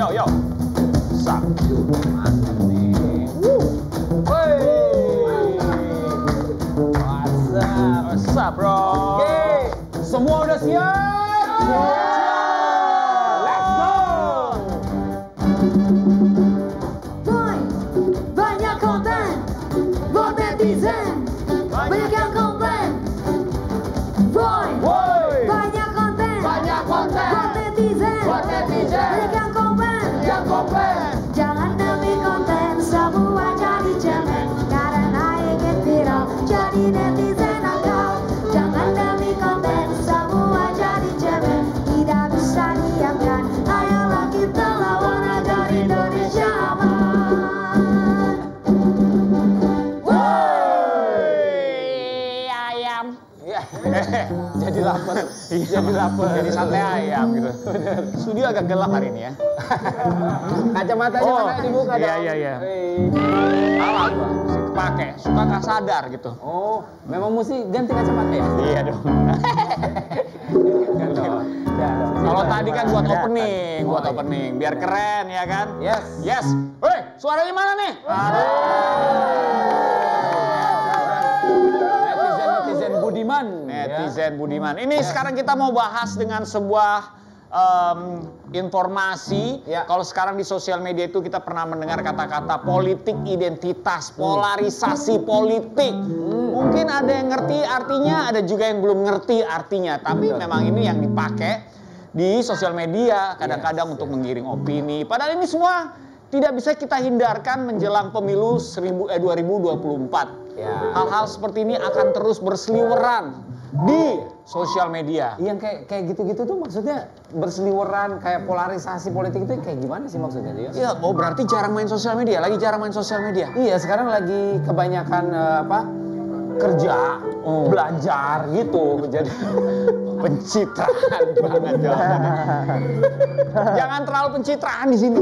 yo. Sap. Mantap nih. Woi. What's up, bro? Oke, semua udah siap? Let's go! Boy, banyak konten buat netizen, banyak yang komplain. Boy, banyak konten buat netizen, banyak yang komplain. Jangan demi konten semua jadi cemen, karena ingin viral jadi netizen nakal. Jangan demi konten semua jadi cemen, tidak bisa diamkan. Ayolah kita lawan agar Indonesia aman. Ayam. Jadi lapar. Jadi sate ayam gitu. Studio agak gelap hari ini ya. Kacamatanya mana dibuka dong? Iya. Salah gua, mesti kepake. Suka nggak sadar gitu. Oh, memang mesti ganti kacamata ya? Iya dong. Kalau tadi kan buat opening, biar keren ya kan? Yes. Woi, suaranya mana nih? Netizen Budiman. Netizen Budiman. Ini sekarang kita mau bahas dengan sebuah informasi. Kalau sekarang di sosial media itu kita pernah mendengar kata-kata politik identitas, polarisasi politik. Mungkin ada yang ngerti artinya, ada juga yang belum ngerti artinya. Tapi memang ini yang dipakai di sosial media kadang-kadang untuk menggiring opini. Padahal ini semua tidak bisa kita hindarkan menjelang pemilu 2024. Hal-hal seperti ini akan terus berseliweran di sosial media. Yang kayak gitu-gitu tuh maksudnya berseliweran kayak polarisasi politik itu kayak gimana sih maksudnya dia? Iya, oh berarti jarang main sosial media, lagi jarang main sosial media. Iya, sekarang lagi kebanyakan kerja, belajar gitu. Jadi Pencitraan banget jawabannya. Jangan terlalu pencitraan di sini.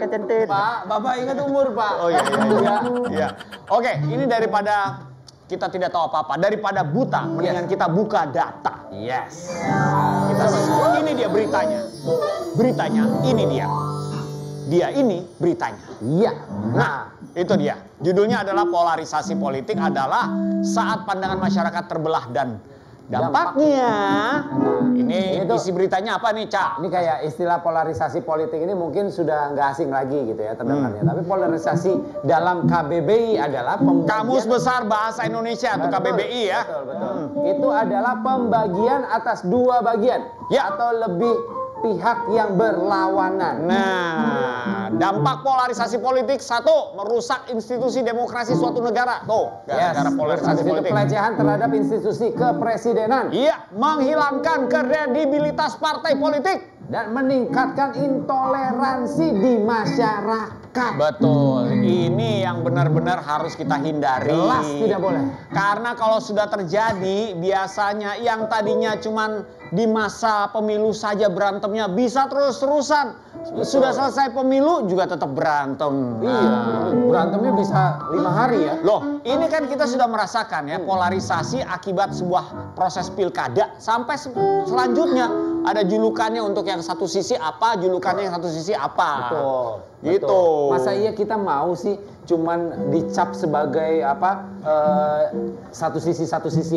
kecentit. Pak, Bapak ingat umur, Pak. Oh iya. Oke, ini daripada kita tidak tahu apa-apa, daripada buta, mendingan kita buka data. Yes. Ini dia beritanya. Beritanya ini dia. Dia ini beritanya. Iya. Nah, itu dia. Judulnya adalah polarisasi politik adalah saat pandangan masyarakat terbelah dan dampaknya. Ini isi beritanya apa nih, Cak? Ini kayak istilah polarisasi politik ini mungkin sudah nggak asing lagi gitu ya terdengarnya. Tapi polarisasi dalam KBBI adalah pembagian... Kamus Besar Bahasa Indonesia atau KBBI ya. Betul. Itu adalah pembagian atas dua bagian atau lebih pihak yang berlawanan. Nah, dampak polarisasi politik satu, merusak institusi demokrasi suatu negara. Tuh, gara-gara polarisasi politik. Pelecehan terhadap institusi kepresidenan. Iya, menghilangkan kredibilitas partai politik dan meningkatkan intoleransi di masyarakat. Betul, ini yang benar-benar harus kita hindari. Jelas tidak boleh. Karena kalau sudah terjadi, biasanya yang tadinya cuman di masa pemilu saja berantemnya bisa terus-terusan. Sudah selesai pemilu juga tetap berantem. Iya, berantemnya bisa 5 hari ya. Loh, ini kan kita sudah merasakan ya polarisasi akibat sebuah proses pilkada sampai selanjutnya ada julukannya untuk yang satu sisi apa, julukannya yang satu sisi apa. Betul. Gitu. Masa iya kita mau sih cuman dicap sebagai apa satu sisi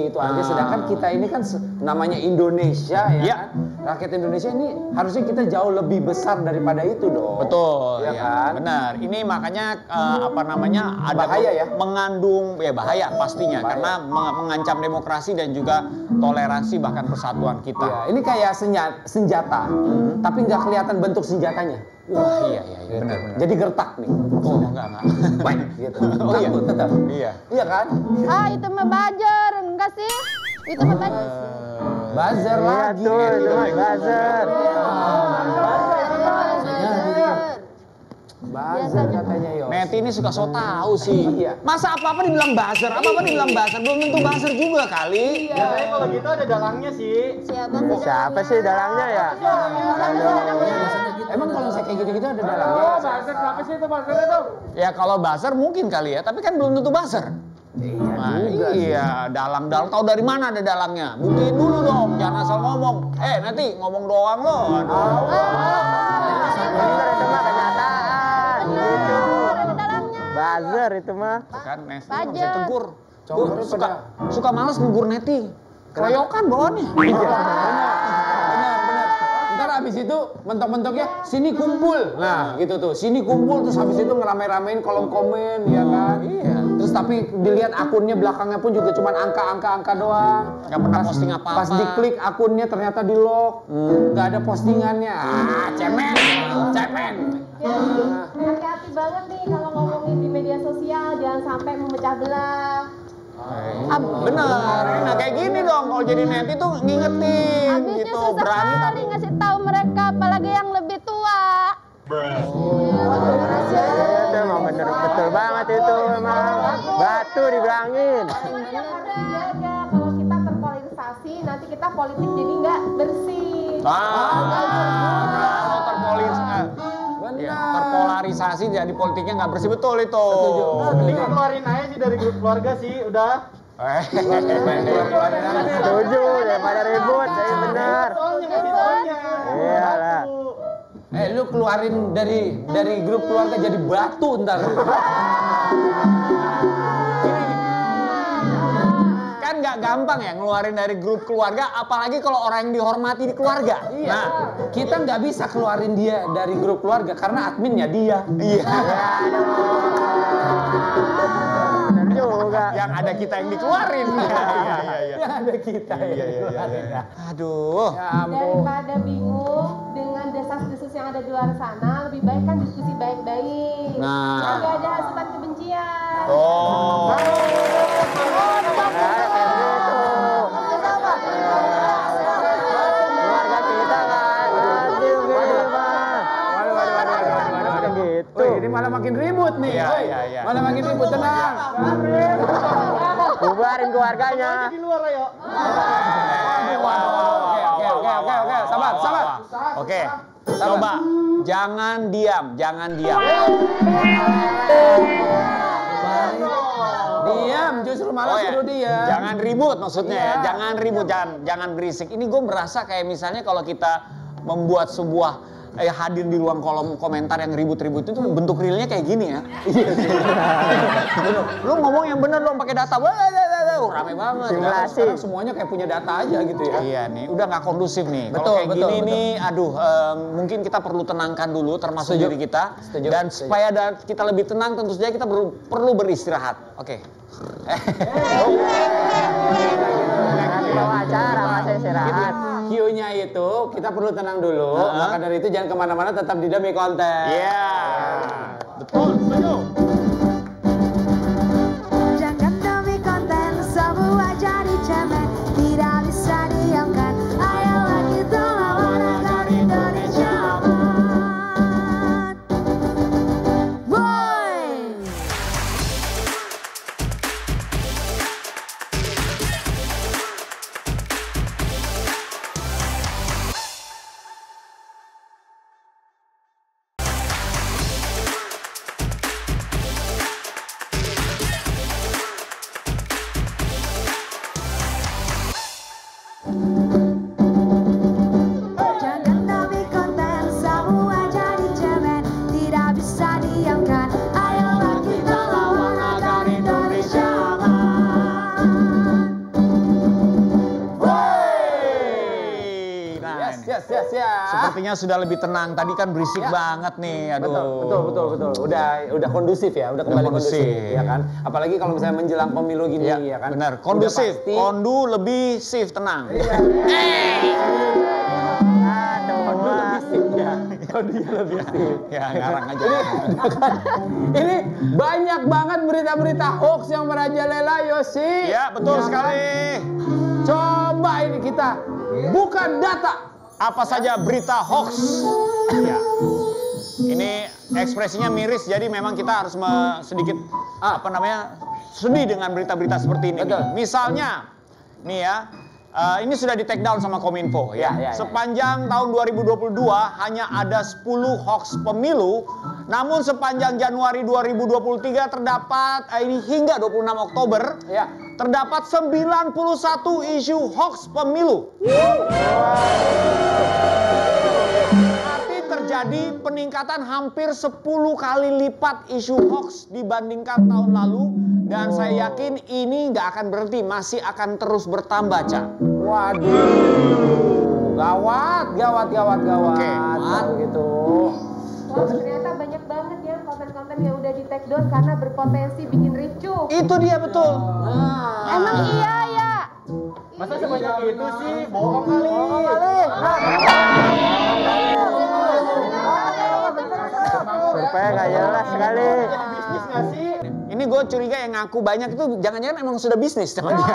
itu aja, sedangkan kita ini kan namanya Indonesia ya kan? Rakyat Indonesia ini harusnya kita jauh lebih besar daripada itu dong. Betul, ya kan? Benar. Ini makanya ada bahaya ya? Mengandung bahaya pastinya karena mengancam demokrasi dan juga toleransi bahkan persatuan kita. Ya, ini kayak senjata, tapi nggak kelihatan bentuk senjatanya. Wah iya benar. Jadi gertak nih. Oh enggak. Baik gitu. Oh iya tetap. Iya kan? Ah itu mah buzzer, enggak sih? Itu mah tadi. Buzzer lagi. Itu buzzer. Buzzer katanya yo. Neti ini suka so tahu sih. Iya. Masa apa-apa dibilang buzzer? Apa-apa dibilang buzzer? Belum tentu buzzer juga kali. Iya. Biasanya kalau gitu ada dalangnya sih. Siapa sih dalangnya ya? Emang kalau saya kayak gitu-gitu ada dalangnya? Oh, buzzer berapa sih itu buzzernya tuh? Ya kalau buzzer mungkin kali ya, tapi kan belum tentu buzzer. Nah, iya, dalang-dalang tahu dari mana ada dalangnya? Buktiin dulu dong, jangan asal ngomong. Nanti ngomong doang lo. Aduh. Bener itu mah kenyataan. Gitu. Ada dalangnya. Buzzer itu mah. Kan Nesti Buzzer. bisa tegur. Cowok Suka males negur Neti. Keroyokan bawaannya. Ntar habis itu mentok-mentoknya sini kumpul. Nah, gitu tuh. Sini kumpul terus habis itu ngerame-ramein kolom komen ya kan. Iya. Terus tapi dilihat akunnya belakangnya pun juga cuma angka doang. Nggak pernah posting apa-apa. Pas diklik akunnya ternyata di lock. Nggak ada postingannya. Cemen. Hati-hati banget nih kalau ngomongin di media sosial, jangan sampai memecah belah. Bener. Nah kayak gini dong kalau jadi Neti tuh ngingetin Habisnya gitu. susah Berani kali tapi ngasih tahu mereka, apalagi yang lebih tua. Itu emang bener betul banget itu emang. Batu dibilangin. Jaga kalau kita terpolarisasi, nanti kita politik jadi nggak bersih. kalau terpolarisasi jadi politiknya nggak bersih, betul itu. Mending keluarin aja sih dari grup keluarga sih, udah. Setuju, daripada ribut, jadi benar. Soalnya kasih taunya. Iyalah. Lu keluarin dari grup keluarga jadi batu ntar. Kan nggak gampang ya ngeluarin dari grup keluarga, apalagi kalau orang yang dihormati di keluarga. Iya. Nah, Kita nggak bisa keluarin dia dari grup keluarga karena adminnya dia. iya. Benar juga. Yang ada kita yang dikeluarin. Iya. Yang ada kita. Iya. Aduh. Ya ampun. Daripada bingung dengan desas-desus yang ada di luar sana, lebih baik kan diskusi baik-baik. Nah. Nggak ada hasutan kebencian. Oh. Keluarga kita kan. Anjir gitu bang. Gitu. Wih, ini malah makin ribut nih. Iya, Woi, iya. Malah makin ribut, tenang. Bubarin keluarganya. Di luar ayo. Oke. Sabar. Oke. Coba jangan diam. Diam, justru malah suruh diam. Jangan ribut maksudnya ya. Jangan berisik. Ini gue merasa kayak misalnya kalau kita membuat sebuah hadir di ruang kolom komentar yang ribut-ribut itu bentuk realnya kayak gini ya. Lu ngomong yang bener dong pakai data. Rame banget. Simulasi. Sekarang semuanya kayak punya data aja gitu ya. Iya nih, udah nggak kondusif nih. Betul, Kalau kayak betul, gini betul. nih, aduh, mungkin kita perlu tenangkan dulu, termasuk Setuju. diri kita. Setuju, Dan setuju. supaya kita lebih tenang, tentu saja kita perlu beristirahat. Oke. Nanti bawa acara masa istirahat. Q-nya itu kita perlu tenang dulu. Maka dari itu jangan kemana-mana, tetap di demi konten. Iya. Betul, setuju. Jangan demi konten semua jadi cemen, tidak bisa diamkan. Ayolah kita lawan agar Indonesia aman. Boy. Jangan demi konten semua jadi cemen, tidak bisa diamkan. Ayolah kita lawan agar Indonesia aman. Nah, ini. Yes. Sepertinya sudah lebih tenang. Tadi kan berisik banget nih. Aduh. Betul. Udah kondusif ya, udah kembali kondusif ya kan. Apalagi kalau misalnya menjelang pemilu gini ya kan. Benar. Kondusif. Udah pasti. Kondu lebih sif, tenang. Kondu lebih sip ya. Kondunya lebih sip. Ya, ngarang aja. Ini banyak banget berita-berita hoax yang merajalela Yosi. Ya, betul kan? sekali. Coba ini kita buka data. Apa saja berita hoax? Ya. Ini ekspresinya miris, jadi memang kita harus sedikit sedih dengan berita-berita seperti ini. Betul. Misalnya, nih ya, Ini sudah di take down sama Kominfo ya. Ya. Sepanjang tahun 2022 hanya ada 10 hoax pemilu. Namun sepanjang Januari 2023 terdapat ini hingga 26 Oktober Ya. terdapat 91 isu hoax pemilu. Arti terjadi peningkatan hampir 10 kali lipat isu hoax dibandingkan tahun lalu. Dan saya yakin ini nggak akan berhenti, masih akan terus bertambah, Ca. Waduh, gawat. Oke. Kalau gitu. Wah, ternyata banyak banget ya konten-konten yang udah di take down karena berpotensi bikin ricuh. Itu dia betul. Emang iya ya? Masa sebanyak itu sih? Bohong kali. Survei nggak jelas sekali. Bisnis nggak sih? Ini gue curiga yang ngaku banyak itu jangan-jangan emang sudah bisnis sama dia. Iya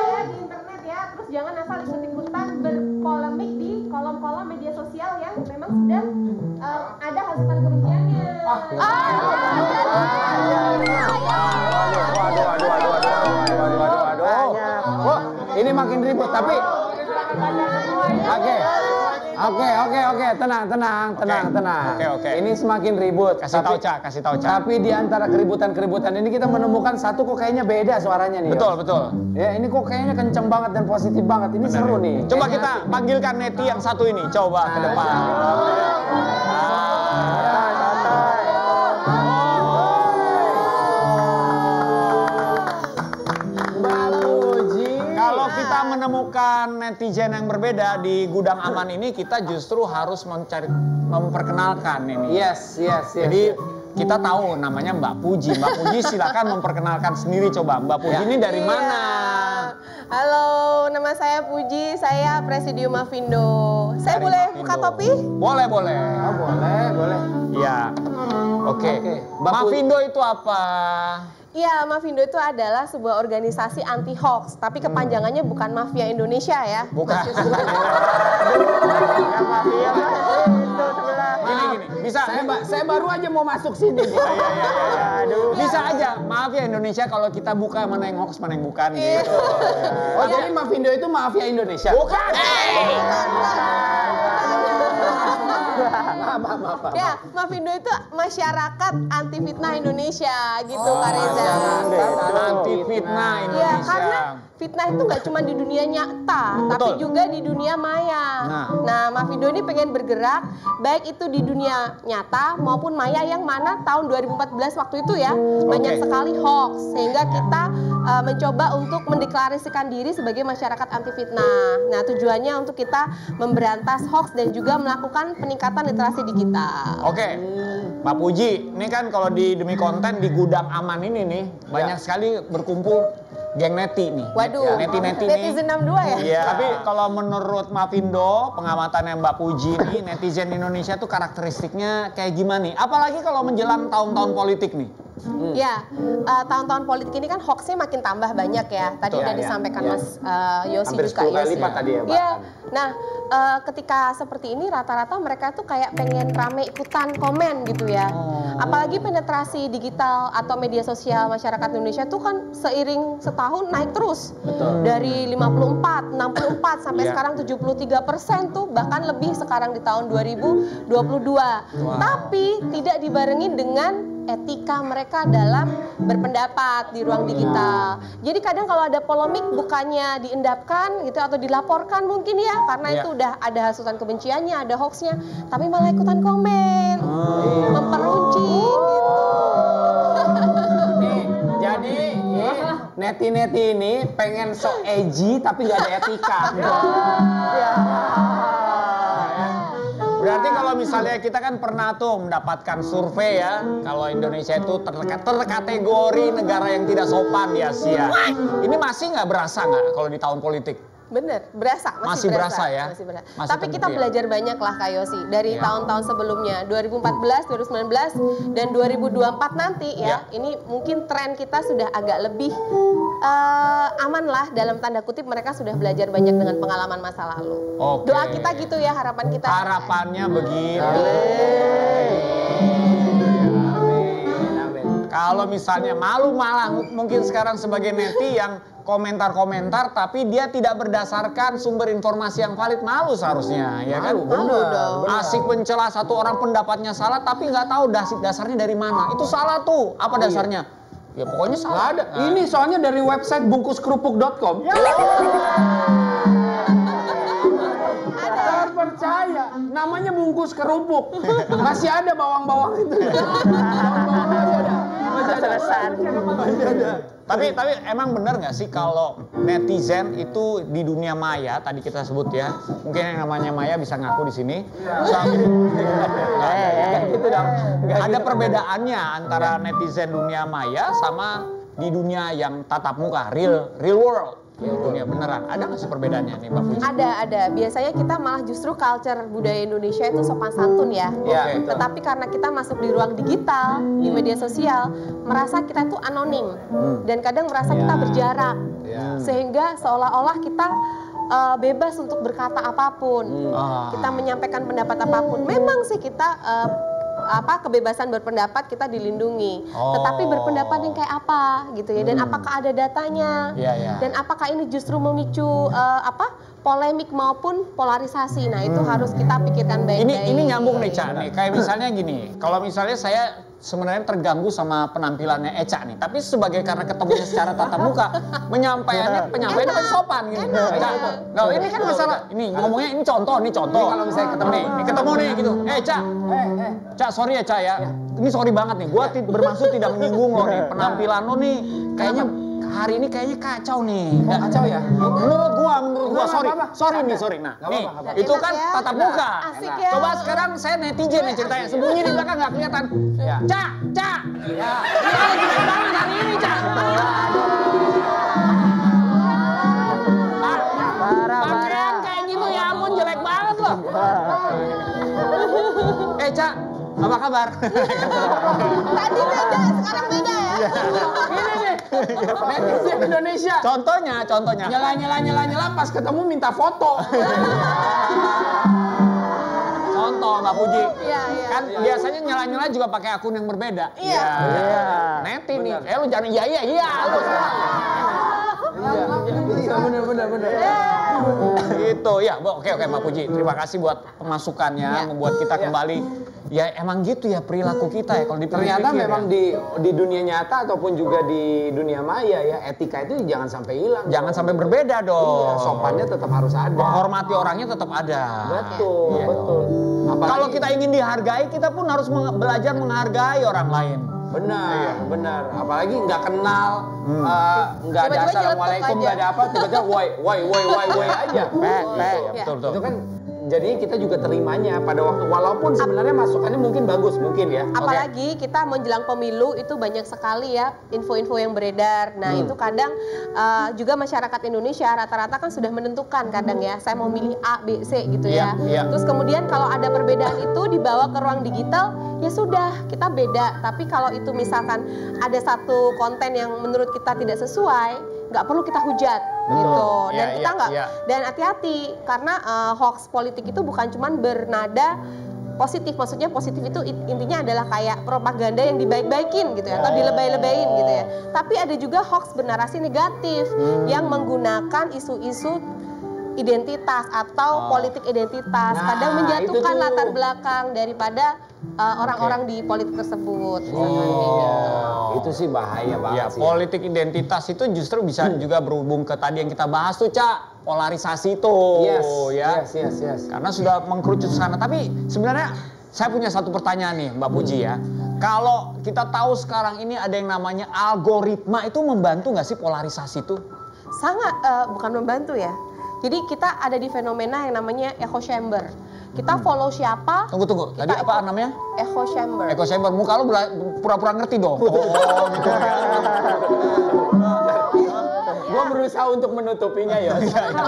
ya, di internet ya. Terus jangan asal ikut-ikutan berpolemik di kolom-kolom media sosial yang memang sudah ada hasutan kebenciannya. Waduh. Ini makin ribut tapi Oke, tenang. Oke. Ini semakin ribut. Kasih tahu, Ca. Tapi di antara keributan ini kita menemukan satu kok kayaknya beda suaranya nih. Betul. Ya, ini kok kayaknya kenceng banget dan positif banget. Ini seru nih. Coba Kayaknya kita panggilkan Neti yang satu ini. Coba ke depan. Kalau kita menemukan netizen yang berbeda di gudang aman ini, kita justru harus memperkenalkan ini. Yes. Jadi kita tahu namanya Mbak Puji. Mbak Puji silakan memperkenalkan sendiri coba. Mbak Puji ini dari mana? Halo, nama saya Puji, saya Presidium Mafindo. Saya Dari boleh Mafindo. buka topi? Boleh. Oh, boleh. Iya. Oke. Mbak Mafindo itu apa? Iya, Mafindo itu adalah sebuah organisasi anti hoax, tapi kepanjangannya bukan Mafia Indonesia ya. Bukan. Mafia itu sebelah. Gini. Bisa. Saya baru aja mau masuk sini. Iya. Aduh. Bisa aja. Maaf ya Indonesia kalau kita buka mana yang hoax mana yang bukan gitu. Oh, jadi Mafindo itu Mafia Indonesia. Bukan. Maaf. Ya, Mafindo itu masyarakat anti fitnah Indonesia gitu, Kak Reza. Anti fitnah Iya, Indonesia. karena fitnah itu nggak cuma di dunia nyata, tapi Betul. juga di dunia maya. Nah, Mafindo ini pengen bergerak, baik itu di dunia nyata maupun maya yang mana tahun 2014 waktu itu ya, banyak sekali hoax. Sehingga kita mencoba untuk mendeklarasikan diri sebagai masyarakat anti fitnah. Nah, tujuannya untuk kita memberantas hoax dan juga melakukan peningkatan literasi digital. Oke, Mbak Puji, ini kan kalau di demi konten di gudang aman ini nih banyak sekali berkumpul geng neti nih. Waduh, Neti-neti nih. netizen 62 ya? Iya. Tapi kalau menurut Mafindo, pengamatannya Mbak Puji nih, netizen Indonesia tuh karakteristiknya kayak gimana nih? Apalagi kalau menjelang tahun-tahun politik nih. Ya, tahun-tahun politik ini kan hoaxnya makin tambah banyak ya. Tadi Betul. udah Ya, disampaikan ya. Mas Yosi Hampir juga 10 kali ya. lipat tadi ya, Mbak. Iya. Nah, ketika seperti ini rata-rata mereka tuh kayak pengen rame ikutan komen gitu ya. Apalagi penetrasi digital atau media sosial masyarakat Indonesia tuh kan seiring setahun naik terus. Dari 54, 64 sampai Iya. sekarang 73% tuh bahkan lebih sekarang di tahun 2022. Tapi tidak dibarengin dengan etika mereka dalam berpendapat di ruang digital. Jadi kadang kalau ada polemik bukannya diendapkan gitu atau dilaporkan mungkin ya karena itu udah ada hasutan kebenciannya, ada hoaxnya, tapi malah ikutan komen, memperuncing gitu. Nih, jadi neti-neti ini pengen sok edgy tapi nggak ada etika. Berarti kalau misalnya kita kan pernah tuh mendapatkan survei ya, kalau Indonesia itu terkategori negara yang tidak sopan di Asia. Ini masih nggak berasa nggak kalau di tahun politik? Bener, berasa, Masih berasa ya? Masih berasa. Masih Tapi terbukti kita ya? belajar banyak lah Kak Yosi dari Iya. tahun-tahun sebelumnya, 2014, 2019, dan 2024 nanti ya. Ini mungkin tren kita sudah agak lebih aman lah dalam tanda kutip mereka sudah belajar banyak dengan pengalaman masa lalu. Oke. Doa kita gitu ya, harapan kita. Harapannya begitu. Kalau kalau misalnya malu malah mungkin sekarang sebagai neti yang komentar-komentar tapi dia tidak berdasarkan sumber informasi yang valid, malu seharusnya, ya kan? Malu dong. Asik mencela satu orang pendapatnya salah tapi nggak tahu dasarnya dari mana. Itu salah tuh. Apa dasarnya? Ya pokoknya salah. Nggak ada. Ini soalnya dari website bungkuskerupuk.com. Terpercaya, namanya bungkus kerupuk. Masih ada bawang-bawang itu. Bawang-bawang masih ada. Tapi emang benar nggak sih kalau netizen itu di dunia maya tadi kita sebut ya, mungkin yang namanya maya bisa ngaku di sini. Ada perbedaannya antara netizen dunia maya sama di dunia yang tatap muka, real world. Ya, dunia beneran. Ada nggak sih perbedaannya nih Mbak Puji? Ada. Biasanya kita malah justru culture budaya Indonesia itu sopan santun ya. Oke. Tetapi karena kita masuk di ruang digital, di media sosial, merasa kita itu anonim. Dan kadang merasa kita berjarak. Sehingga seolah-olah kita bebas untuk berkata apapun. Kita menyampaikan pendapat apapun. Memang sih kita kebebasan berpendapat kita dilindungi. Tetapi berpendapat yang kayak apa gitu ya, dan apakah ada datanya? Dan apakah ini justru memicu polemik maupun polarisasi? Nah, itu harus kita pikirkan baik-baik. Ini nyambung nih, Ca. Nih, kayak misalnya gini, kalau misalnya saya sebenarnya terganggu sama penampilannya Eca nih, tapi karena ketemunya secara tatap muka, penyampaiannya sopan gitu. Nah, ini kan masalah, ini ngomongnya ini contoh. Ini kalau misalnya ketemu nih gitu. Ca, sorry ya Ca ya. Ini sorry banget nih, gua bermaksud tidak menyinggung lo nih. Penampilan lo nih kayaknya hari ini kayaknya kacau nih. Kacau ya? Menurut gua sorry. Nah, nih itu kan tatap muka. Asik ya. Coba sekarang saya netizen nih ceritanya, sembunyi di belakang nggak kelihatan. Ca. Gimana jelek banget hari ini, Ca. Pakaian kayak gitu ya ampun jelek banget loh. Ca, apa kabar? Tadi beda, sekarang beda ya. Ini nih, netizen Indonesia. Contohnya. Nyala pas ketemu minta foto. Contoh Mbak Puji. Iya. Kan biasanya nyala juga pakai akun yang berbeda. Iya. Neti nih. Lu jangan iya lu. Bener. Gitu ya. Oke Mbak Puji. Terima kasih buat pemasukannya, membuat kita kembali. Ya emang gitu ya perilaku kita ya kalau ternyata memang di dunia nyata ataupun juga di dunia maya ya, etika itu jangan sampai hilang. Jangan sampai berbeda dong. Iya, sopannya tetap harus ada. Menghormati orangnya tetap ada. Betul. Kalau kita ingin dihargai, kita pun harus belajar menghargai orang lain. Benar. Apalagi nggak kenal, nggak ada Tiba-tiba assalamualaikum, nggak ada apa, tiba-tiba woi aja. Betul. Itu kan jadi kita juga terimanya pada waktu, walaupun sebenarnya masukannya mungkin bagus, mungkin ya. Apalagi kita menjelang pemilu itu banyak sekali ya info-info yang beredar. Nah itu kadang juga masyarakat Indonesia rata-rata kan sudah menentukan kadang ya, saya mau milih A, B, C gitu ya. Terus kemudian kalau ada perbedaan itu dibawa ke ruang digital, ya sudah kita beda. Tapi kalau itu misalkan ada satu konten yang menurut kita tidak sesuai, nggak perlu kita hujat gitu. Dan kita nggak, dan hati-hati karena hoax politik itu bukan cuman bernada positif, maksudnya positif itu intinya adalah kayak propaganda yang dibaik-baikin gitu ya, atau dilebay-lebayin gitu ya. Tapi ada juga hoax bernarasi negatif yang menggunakan isu-isu identitas atau politik identitas, kadang menjatuhkan latar belakang daripada orang-orang di politik tersebut. Itu sih bahaya banget sih. Politik identitas itu justru bisa juga berhubung ke tadi yang kita bahas tuh, Ca, polarisasi itu. Yes. Karena sudah mengkerucut sana. Tapi sebenarnya saya punya satu pertanyaan nih, Mbak Puji ya. Kalau kita tahu sekarang ini ada yang namanya algoritma, itu membantu nggak sih polarisasi itu? Sangat, bukan membantu ya. Jadi kita ada di fenomena yang namanya echo chamber. Kita follow siapa? Tunggu. Tadi apa namanya? Echo chamber. Echo chamber. Muka lu pura-pura ngerti dong. Gitu. Gua berusaha untuk menutupinya ya. Tapi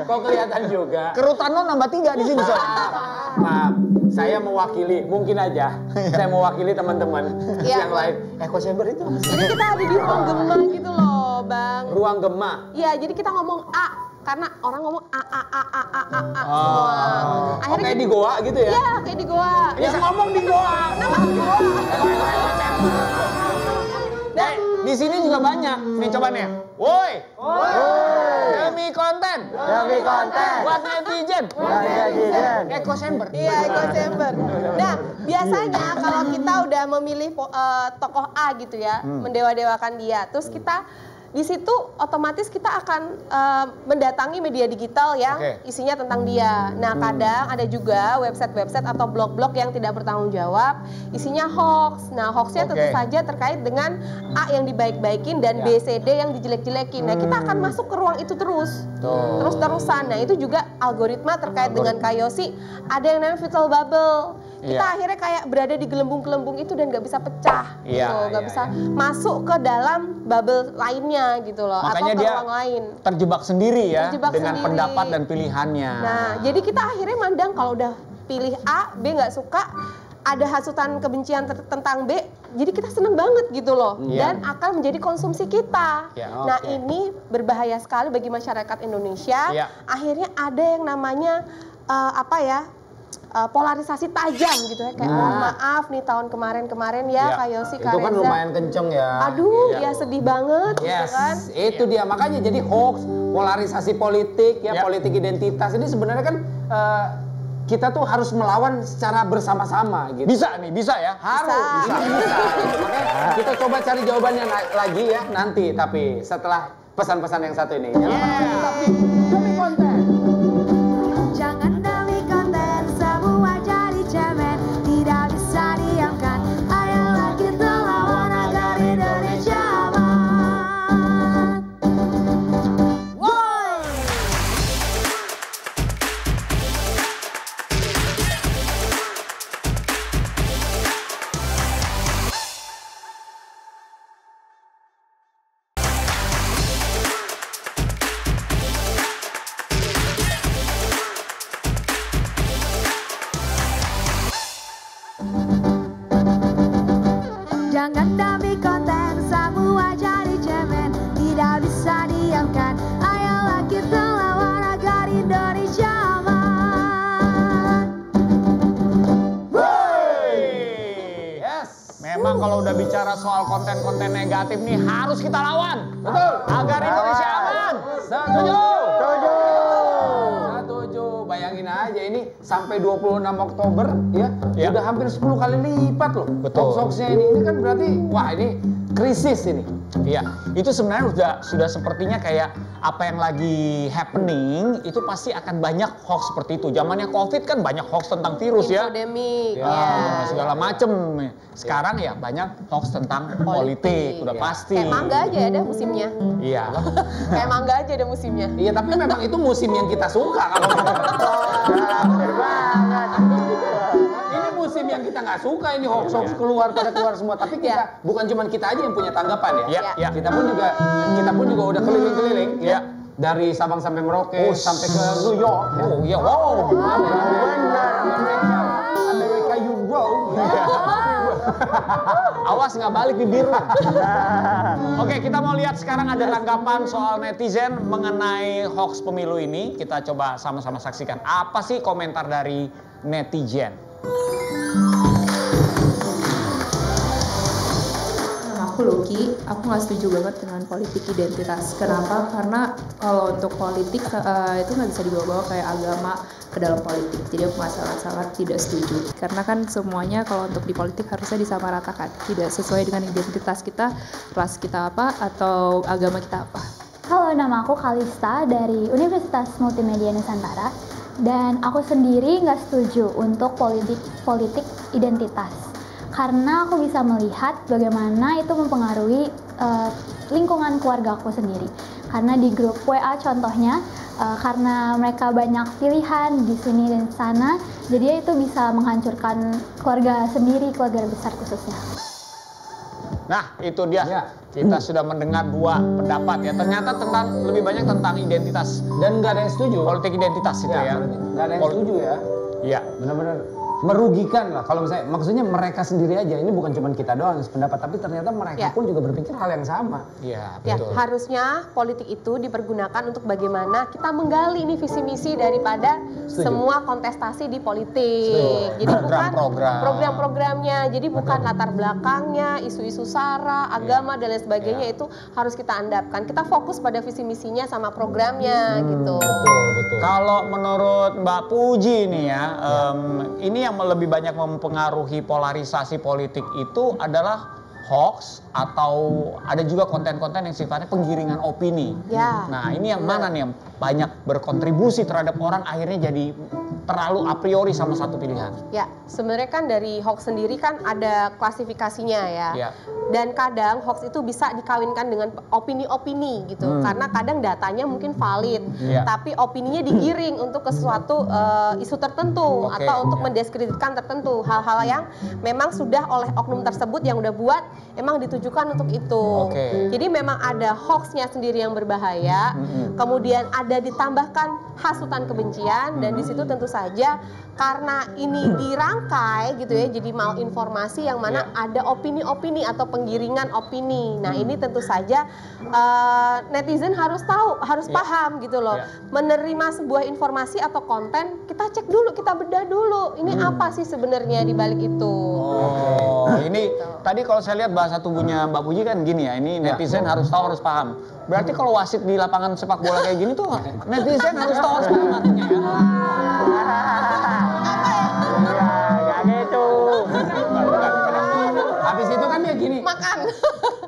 kok kelihatan juga. Kerutan lo nambah 3 di sini, soalnya. Maaf, saya mewakili, mungkin aja saya mewakili teman-teman yang lain. Echo chamber itu Jadi kita ada di ruang gema gitu loh, Bang. ruang gema. Iya, jadi kita ngomong A, karena orang ngomong a semua. Akhirnya kayak di goa gitu ya? Iya, kayak di goa. Ya ngomong di goa. Nah, di sini juga banyak. Nih coba nih. Woi. Demi konten. Demi konten. Buat netizen. Buat netizen. Echo chamber. Iya, echo chamber. Nah, biasanya kalau kita udah memilih tokoh A gitu ya, mendewa-dewakan dia, terus kita di situ otomatis kita akan mendatangi media digital yang isinya tentang dia. Nah, kadang ada juga website-website atau blog-blog yang tidak bertanggung jawab, isinya hoax. Nah, hoaxnya tentu saja terkait dengan A yang dibaik-baikin dan B, C, D yang dijelek-jelekin. Nah, kita akan masuk ke ruang itu terus-terusan. Nah, itu juga algoritma terkait dengan Kak Yosi. Ada yang namanya virtual bubble. Kita akhirnya kayak berada di gelembung-gelembung itu dan nggak bisa pecah, nggak bisa masuk ke dalam bubble lainnya gitu loh, makanya atau ke dia ruang lain. Terjebak sendiri ya, dengan sendiri. pendapat dan pilihannya. Nah, jadi kita akhirnya mandang kalau udah pilih A, B nggak suka, ada hasutan kebencian tentang B, jadi kita seneng banget gitu loh, dan akan menjadi konsumsi kita. Nah, ini berbahaya sekali bagi masyarakat Indonesia. Akhirnya ada yang namanya polarisasi tajam gitu ya, kayak mohon maaf nih tahun kemarin ya Kak Yosi, Kak Reza. Itu kan lumayan kenceng ya. Aduh, ya sedih banget gitu kan. Itu dia, makanya jadi hoax, polarisasi politik ya, politik identitas ini sebenarnya kan kita tuh harus melawan secara bersama-sama gitu. Bisa nih, bisa ya? Harus, bisa. Makanya kita coba cari jawabannya lagi ya nanti, tapi setelah pesan-pesan yang satu ini. Tapi demi konten. Jangan demi konten semua jadi cemen, tidak bisa diamkan. Ayolah kita lawan agar Indonesia aman. Jangan demi konten semua jadi cemen, tidak bisa diamkan. Ayolah kita lawan agar Indonesia aman. Memang kalau udah bicara soal konten-konten negatif nih harus kita lawan. Betul. Agar Indonesia aman. Setuju. Bayangin aja ini sampai 26 Oktober ya, udah hampir 10 kali lipat loh. Betul. Hoax-hoaxnya ini kan berarti wah ini krisis ini. Iya, itu sebenarnya sudah sepertinya kayak apa yang lagi happening itu pasti akan banyak hoax seperti itu. Zamannya COVID kan banyak hoax tentang virus Infodemik, segala macem. Sekarang ya banyak hoax tentang politik, udah pasti. Kayak mangga aja ada musimnya. Iya. Kayak mangga aja ada musimnya. Iya, tapi memang itu musim yang kita suka kalau ini musim yang kita nggak suka, ini hoax keluar semua. Tapi kita bukan cuma kita aja yang punya tanggapan ya. Kita pun juga udah keliling-keliling ya. Dari Sabang sampai Merauke sampai ke New York. Amerika Euro. Awas nggak balik di biru. Oke, kita mau lihat sekarang ada tanggapan soal netizen mengenai hoax pemilu ini. Kita coba sama-sama saksikan. Apa sih komentar dari netizen? Aku Loki, aku nggak setuju banget dengan politik identitas. Kenapa? Karena kalau untuk politik itu nggak bisa dibawa-bawa kayak agama ke dalam politik. Jadi aku sangat tidak setuju. Karena kan semuanya kalau untuk di politik harusnya disamaratakan. Tidak sesuai dengan identitas kita, ras kita apa, atau agama kita apa. Halo, nama aku Kalista dari Universitas Multimedia Nusantara. Dan aku sendiri nggak setuju untuk politik identitas. Karena aku bisa melihat bagaimana itu mempengaruhi lingkungan keluarga aku sendiri. Karena di grup WA contohnya, karena mereka banyak pilihan di sini dan di sana, jadi itu bisa menghancurkan keluarga sendiri, keluarga besar khususnya. Nah, itu dia. Kita sudah mendengar dua pendapat ya. Ternyata lebih banyak tentang identitas. Dan nggak ada yang setuju. Politik identitas itu ya. Nggak ada yang setuju ya. Iya. Benar-benar merugikan lah. Kalau misalnya, maksudnya mereka sendiri aja. Ini bukan cuma kita doang yang sependapat, tapi ternyata mereka pun juga berpikir hal yang sama. Iya, Ya, betul. harusnya politik itu dipergunakan untuk bagaimana kita menggali nih visi misi daripada semua kontestasi di politik. Jadi bukan program-programnya, jadi bukan latar belakangnya, isu-isu sara, agama dan lain sebagainya itu harus kita andapkan. Kita fokus pada visi misinya sama programnya gitu. Betul. Kalau menurut Mbak Puji nih ya, ini yang lebih banyak mempengaruhi polarisasi politik itu adalah hoax atau ada juga konten-konten yang sifatnya penggiringan opini. Ya. Nah, ini yang mana nih yang banyak berkontribusi terhadap orang akhirnya jadi terlalu a priori sama satu pilihan? Ya, sebenarnya kan dari hoax sendiri kan ada klasifikasinya ya. Ya. Dan kadang hoax itu bisa dikawinkan dengan opini-opini gitu. Karena kadang datanya mungkin valid, Ya. tapi opininya digiring untuk ke suatu isu tertentu Oke. atau untuk mendiskreditkan tertentu. Hal-hal yang memang sudah oleh oknum tersebut yang udah buat emang ditujukan untuk itu. Oke. Jadi memang ada hoaxnya sendiri yang berbahaya, kemudian ada ditambahkan hasutan kebencian, dan di situ tentu saja karena ini dirangkai gitu ya, jadi malinformasi yang mana ada opini-opini atau penggiringan opini. Nah ini tentu saja netizen harus tahu, harus paham gitu loh. Menerima sebuah informasi atau konten, kita cek dulu, kita bedah dulu. Ini apa sih sebenarnya di balik itu? Oh, ini tadi kalau saya lihat bahasa tubuhnya Mbak Puji kan gini ya, ini netizen harus tahu, harus paham. Berarti kalau wasit di lapangan sepak bola kayak gini tuh netizen harus tahu, harus paham artinya ya. Gak gitu. Habis itu kan dia gini, Makan.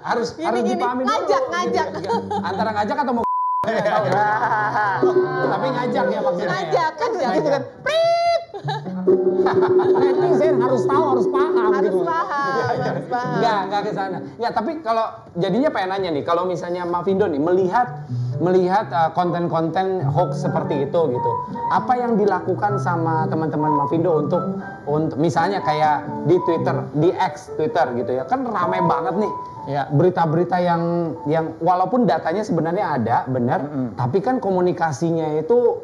harus Gini, dipahami dulu. ngajak. Antara ngajak atau mau tapi ngajak ya maksudnya. Ngajak kan Gitu kan. Netizen harus tahu, harus paham harus gitu. paham. Enggak ke sana. Ya, tapi kalau jadinya pengen nanya nih, kalau misalnya Mavindo nih melihat konten-konten hoax seperti itu gitu. Apa yang dilakukan sama teman-teman Mavindo untuk misalnya kayak di Twitter, di X Twitter gitu ya. Kan ramai banget nih. Ya, berita-berita yang walaupun datanya sebenarnya ada, benar, tapi kan komunikasinya itu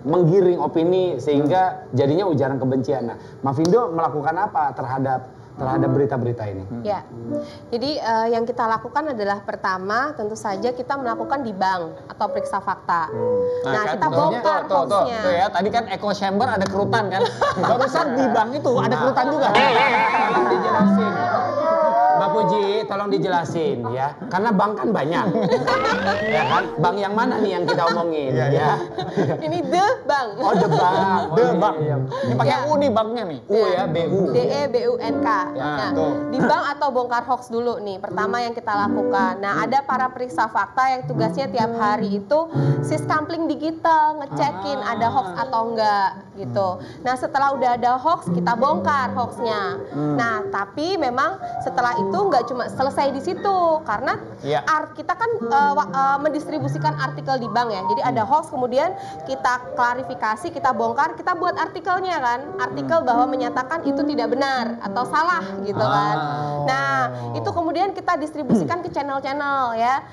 menggiring opini sehingga jadinya ujaran kebencian. Nah, Mavindo melakukan apa terhadap berita-berita ini? Ya, jadi yang kita lakukan adalah pertama tentu saja kita melakukan di bank atau periksa fakta. Nah, kan, kita bongkar hoaxnya. Tuh ya, tadi kan echo chamber ada kerutan kan. Barusan di bank itu ada kerutan juga. Tolong dijelasin. Mbak Puji, tolong dijelasin ya. Karena bank kan banyak. Ya kan? Bank yang mana nih yang kita omongin ya? Ini the bank. Oh, the bank. The bank. Ini pakai U nih banknya nih. U ya, BU. DEBUNK. Nah, tuh. di bank atau bongkar hoax dulu nih. Pertama yang kita lakukan. Nah, ada para periksa fakta yang tugasnya tiap hari itu siskampling digital, ngecekin ada hoax atau enggak gitu. Nah, setelah udah ada hoax, kita bongkar hoaxnya. Nah, tapi memang setelah itu nggak cuma selesai di situ, karena kita kan mendistribusikan artikel di bank ya. Jadi ada hoax, kemudian kita klarifikasi, kita bongkar, kita buat artikelnya kan, artikel bahwa menyatakan itu tidak benar atau salah gitu kan. Nah itu kemudian kita distribusikan ke channel-channel ya,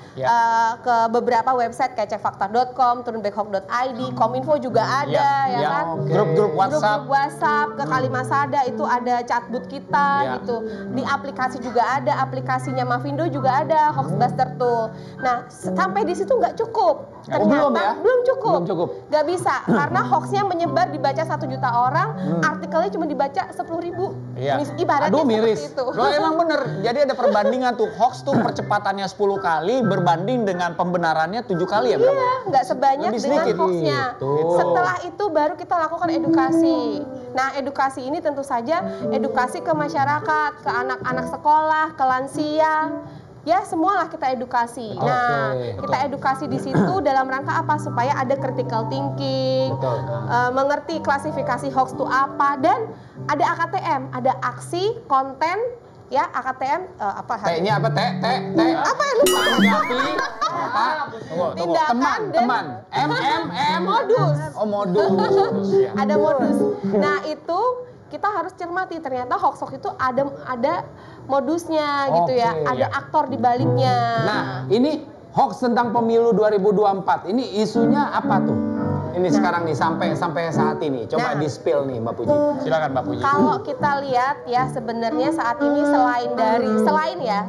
ke beberapa website kayak cekfakta.com, turnbackhawk.id, Kominfo juga ada ya kan. Grup-grup WhatsApp. Grup WhatsApp, ke Kalimasada itu ada chatbot kita gitu. Di aplikasi juga ada, aplikasinya Mavindo juga ada, Hoaxbuster tuh. Nah, sampai di situ nggak cukup. Ternyata belum cukup. Nggak bisa, karena hoaxnya menyebar dibaca 1 juta orang, artikelnya cuma dibaca 10.000. Ibaratnya miris. seperti itu. Loh, emang bener. Jadi ada perbandingan tuh, hoax tuh percepatannya 10 kali berbanding dengan pembenarannya 7 kali ya? Iya, nggak sebanyak Lebih dengan sedikit. hoaxnya. Gitu. Setelah itu baru kita lakukan edukasi. Nah, edukasi ini tentu saja edukasi ke masyarakat, ke anak-anak sekolah, ke lansia. Ya, semualah kita edukasi. Nah, kita edukasi di situ dalam rangka apa? Supaya ada critical thinking, mengerti klasifikasi hoax itu apa, dan ada AKTM, ada aksi, konten, ya AKTM apa? T-nya apa? T. Apa ya, lupa? Tindakan dan teman. M. modus. Oh, modus. Ada modus. Nah, itu kita harus cermati, ternyata hoax itu ada modusnya gitu ya, ada aktor di baliknya. Nah, ini hoax tentang pemilu 2024. Ini isunya apa tuh? ini sekarang nih sampai saat ini? Coba Nah. di-spill nih Mbak Puji. Silakan Mbak Puji. Kalau kita lihat ya sebenarnya saat ini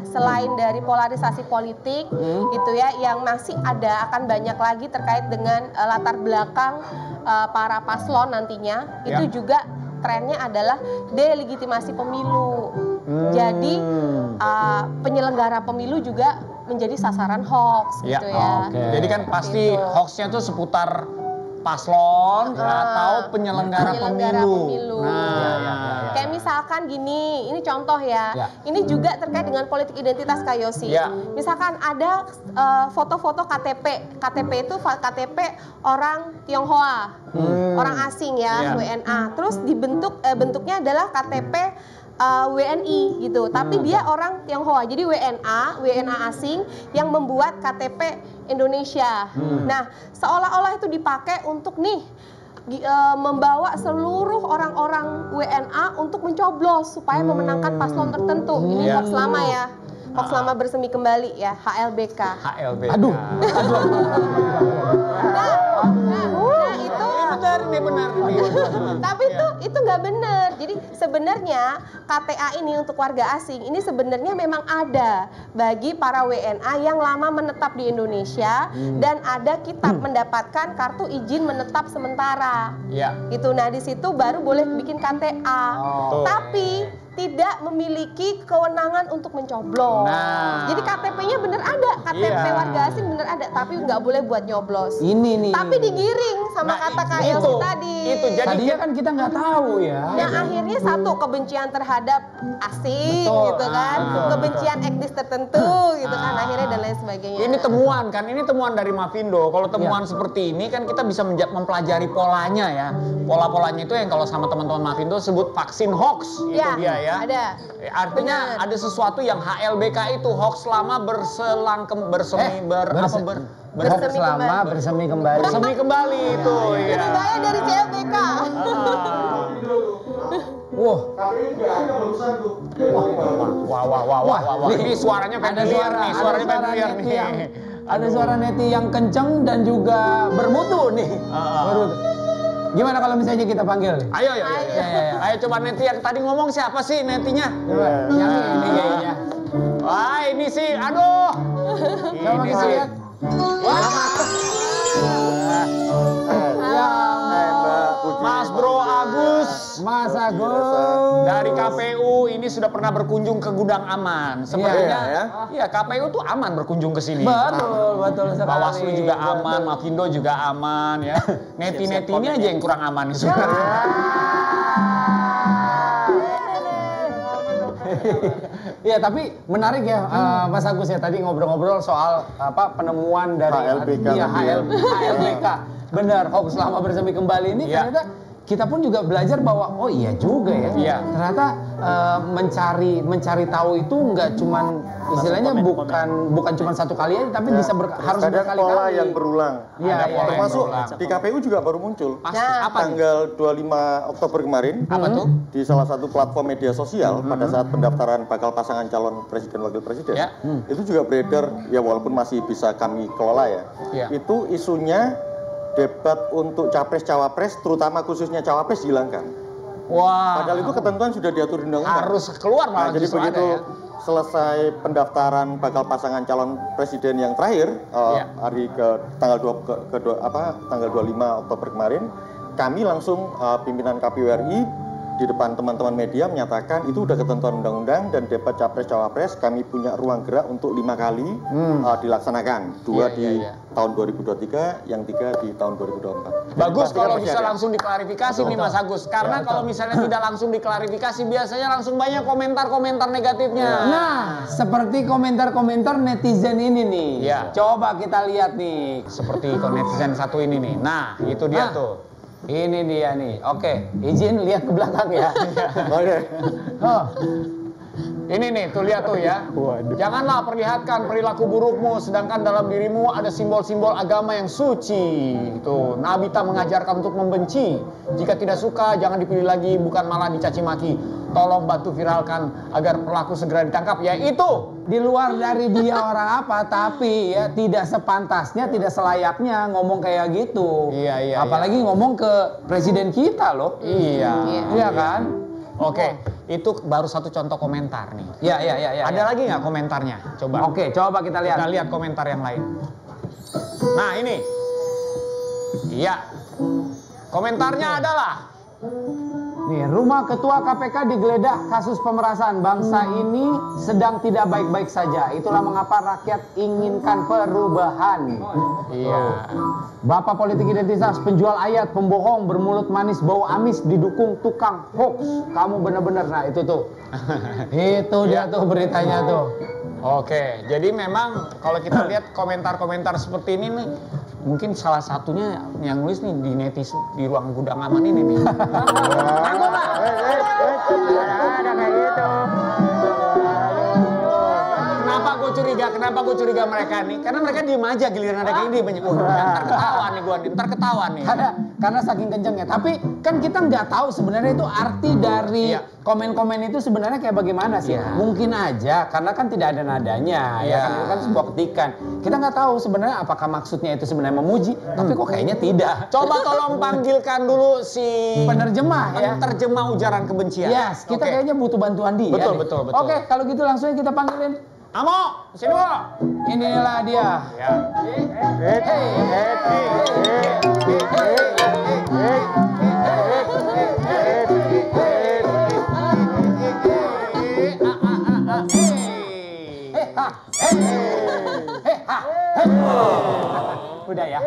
selain dari polarisasi politik gitu ya yang masih ada akan banyak lagi terkait dengan latar belakang para paslon nantinya itu juga trennya adalah delegitimasi pemilu. Jadi penyelenggara pemilu juga menjadi sasaran hoax gitu ya. Jadi kan pasti hoaxnya tuh seputar paslon atau penyelenggara pemilu. Nah, kayak misalkan gini, ini contoh ya. Ini juga terkait dengan politik identitas Kak Yosi. Misalkan ada foto-foto KTP. KTP itu KTP orang Tionghoa, orang asing ya, WNA. Terus bentuknya adalah KTP WNI gitu, tapi dia orang Tionghoa, jadi WNA asing yang membuat KTP Indonesia. Nah, seolah-olah itu dipakai untuk membawa seluruh orang-orang WNA untuk mencoblos supaya memenangkan paslon tertentu. Ini hoax lama ya, hoax lama bersemi kembali ya, HLBK. Aduh. Nah, benar. Tapi itu nggak benar. Jadi sebenarnya KTA ini untuk warga asing ini sebenarnya memang ada bagi para WNA yang lama menetap di Indonesia dan ada kitab mendapatkan kartu izin menetap sementara. Gitu. Nah di situ baru boleh bikin KTA. Tapi tidak memiliki kewenangan untuk mencoblos. Jadi KTP-nya bener ada, KTP warga asing bener ada, tapi nggak boleh buat nyoblos. Ini nih. Tapi digiring sama kata Kak Yosi tadi. Tadinya kan kita nggak tahu ya. Yang akhirnya satu kebencian terhadap asing gitu kan, kebencian etnis tertentu gitu kan, akhirnya dan lain sebagainya. Ini temuan dari Mavindo. Kalau temuan seperti ini kan kita bisa mempelajari polanya ya. Pola-polanya itu yang kalau sama teman-teman Mavindo sebut vaksin hoax. Itu dia ya. Ada. Artinya ada sesuatu yang HLBK itu hoax lama bersemi kembali. Bersemi kembali itu. Lebih bahaya dari CLBK. Wah. Ini suaranya familiar nih, Ada suara neti yang kenceng dan juga bermutu nih. Gimana kalau misalnya kita panggil? Ayo coba neti yang tadi ngomong siapa sih netinya? Yang ini kayaknya. Wah ini sih, aduh. Ini sih. Mas Bro Agus. Mas Agus. Dari KPU ini sudah pernah berkunjung ke Gudang Aman. Sebenarnya KPU tuh aman berkunjung ke sini. Betul sekali. Bawaslu juga aman, Mavindo juga aman ya. Neti-neti ini aja yang kurang aman sebenarnya. Ya tapi menarik ya Mas Agus ya tadi ngobrol-ngobrol soal penemuan dari HLBK. Benar, hoax lama bersemi kembali ini ternyata kita pun juga belajar bahwa oh iya juga ya. Ternyata mencari tahu itu nggak cuman istilahnya bukan cuma satu kali aja tapi bisa harus berkali-kali. Pola yang berulang. Termasuk di KPU juga baru muncul. Tanggal 25 Oktober kemarin. Di salah satu platform media sosial pada saat pendaftaran bakal pasangan calon presiden wakil presiden. Itu juga beredar ya walaupun masih bisa kami kelola ya. Itu isunya debat untuk capres-cawapres, terutama khususnya cawapres dihilangkan. Padahal itu ketentuan sudah diatur di undang-undang. Harus keluar malah. Jadi begitu selesai pendaftaran bakal pasangan calon presiden yang terakhir hari tanggal 25 Oktober kemarin, kami langsung pimpinan KPU RI di depan teman-teman media menyatakan itu udah ketentuan undang-undang dan debat capres-cawapres kami punya ruang gerak untuk 5 kali dilaksanakan. 2 di tahun 2023, yang 3 di tahun 2024. Bagus kalau bisa langsung diklarifikasi nih Mas Agus. Karena kalau misalnya tidak langsung diklarifikasi biasanya langsung banyak komentar-komentar negatifnya. Nah, seperti komentar-komentar netizen ini nih. Coba kita lihat nih. Seperti netizen satu ini nih. Nah, itu dia tuh. Ini dia nih. Oke, izin lihat ke belakang ya. Ini nih, tuh lihat tuh ya. Janganlah perlihatkan perilaku burukmu, sedangkan dalam dirimu ada simbol-simbol agama yang suci. Tuh, Nabi tak mengajarkan untuk membenci. Jika tidak suka, jangan dipilih lagi, bukan malah dicaci maki. Tolong bantu viralkan agar pelaku segera ditangkap. Ya itu di luar dari dia orang apa, tapi ya tidak sepantasnya, tidak selayaknya ngomong kayak gitu. Iya. Apalagi ngomong ke presiden kita loh. Iya kan? Oke, itu baru satu contoh komentar nih. Iya. Ada lagi nggak komentarnya? Coba. Oke, coba kita lihat. Kita lihat komentar yang lain. Nah ini, iya, komentarnya adalah. Nih, rumah ketua KPK digeledah kasus pemerasan. Bangsa ini sedang tidak baik-baik saja. Itulah mengapa rakyat inginkan perubahan. Iya. Bapak politik identitas, penjual ayat, pembohong, bermulut manis, bau amis, didukung tukang hoax. Kamu bener-bener, nah itu tuh. Itu dia tuh beritanya tuh. Oke, jadi memang kalau kita lihat komentar-komentar seperti ini nih, mungkin salah satunya yang nulis nih di netizen di ruang gudang aman ini nih. Tangguh Pak. Ada kayak gitu. Kenapa gue curiga mereka nih? Karena mereka diem aja giliran ada kayak gini banyak. Ntar ketahuan nih. Karena saking kencengnya. Tapi kan kita nggak tahu sebenarnya itu arti dari komen-komen itu sebenarnya kayak bagaimana sih? Mungkin aja karena kan tidak ada nadanya, ya kan itu kan sebuah ketikan. Kita nggak tahu sebenarnya apakah maksudnya itu sebenarnya memuji, tapi kok kayaknya tidak. Coba tolong panggilkan dulu si penerjemah ya. Terjemah ujaran kebencian. Yes, kita kayaknya butuh bantuan dia. Betul. Oke, kalau gitu langsung kita panggilin. Amo, sini Bo. Inilah dia. Ya. Udah ya.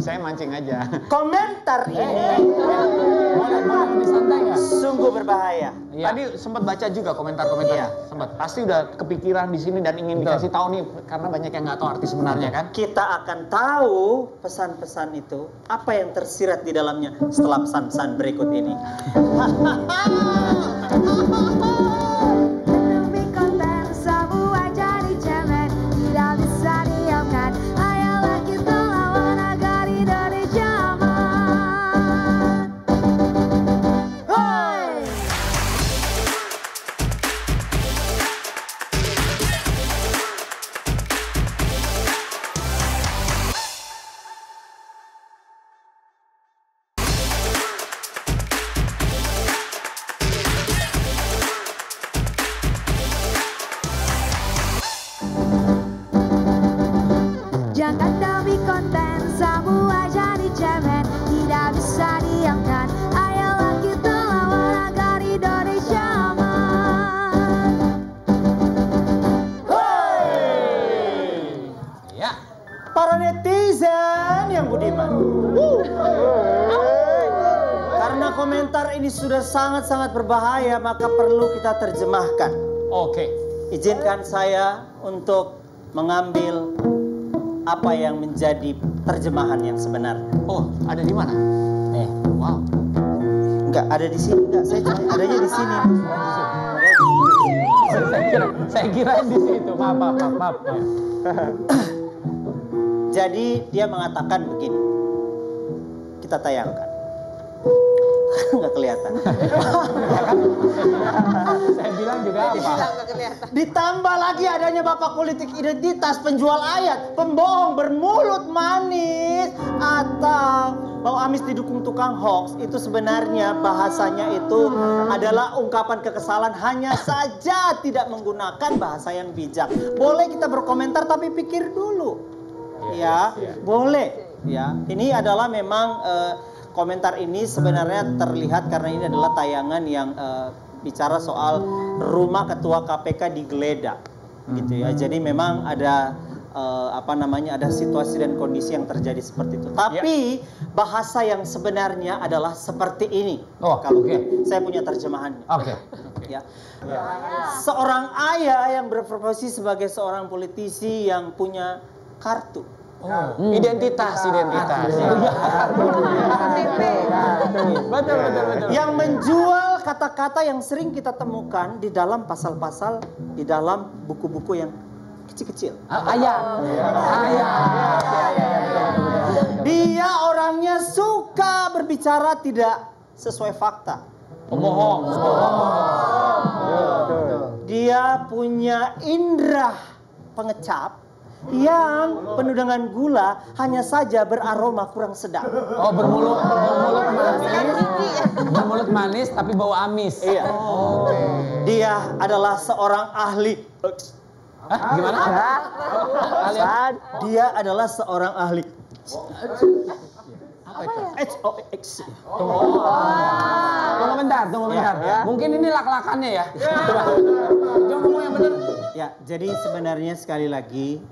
Saya mancing aja. Komentar ini Boleh santai ya? sungguh berbahaya. Tadi sempat baca juga komentar-komentar. Sempat. Pasti udah kepikiran di sini dan ingin dikasih tahu nih karena banyak yang nggak tahu arti sebenarnya kan. Kita akan tahu pesan-pesan itu, apa yang tersirat di dalamnya setelah pesan-pesan berikut ini. Demi konten semua jadi cemen, tidak bisa diamkan. Ayolah kita lawan agar Indonesia aman. Hoi! Jangan demi konten semua jadi cemen, tidak bisa diamkan. Ayolah kita lawan agar Indonesia aman. Ya. Para netizen yang budiman. Karena komentar ini sudah sangat-sangat berbahaya, maka perlu kita terjemahkan. Oke. Izinkan saya untuk mengambil apa yang menjadi terjemahan yang sebenarnya. Oh, ada di mana? Wow. Enggak, ada di sini enggak? Saya cuma adanya di sini. Saya kira di situ. Maaf. Jadi dia mengatakan begini. Kita tayangkan. Nggak kelihatan. Saya bilang juga apa? Ditambah lagi adanya bapak politik identitas, penjual ayat, pembohong, bermulut manis, atau bau amis didukung tukang hoax. Itu sebenarnya bahasanya itu adalah ungkapan kekesalan, hanya saja tidak menggunakan bahasa yang bijak. Boleh kita berkomentar tapi pikir dulu. Ya, boleh. Ya, ini adalah memang komentar ini sebenarnya terlihat karena ini adalah tayangan yang bicara soal rumah ketua KPK digeledah, gitu ya. Jadi memang ada ada situasi dan kondisi yang terjadi seperti itu. Tapi bahasa yang sebenarnya adalah seperti ini. Saya punya terjemahannya. Ya. Seorang ayah yang berprofesi sebagai seorang politisi yang punya kartu. Identitas. Betul. Yang menjual kata-kata yang sering kita temukan di dalam pasal-pasal, di dalam buku-buku yang kecil-kecil. Ayah. Dia orangnya suka berbicara tidak sesuai fakta. Pembohong. Dia punya indera pengecap yang penuh dengan gula, hanya saja beraroma kurang sedap. Oh, bermulut manis tapi bau amis. Iya. Dia adalah seorang ahli. Gimana? Dia adalah seorang ahli. XOX. Tunggu bentar. Mungkin ini lak-lakannya ya. Coba ngomong yang benar. Ya, jadi sebenarnya sekali lagi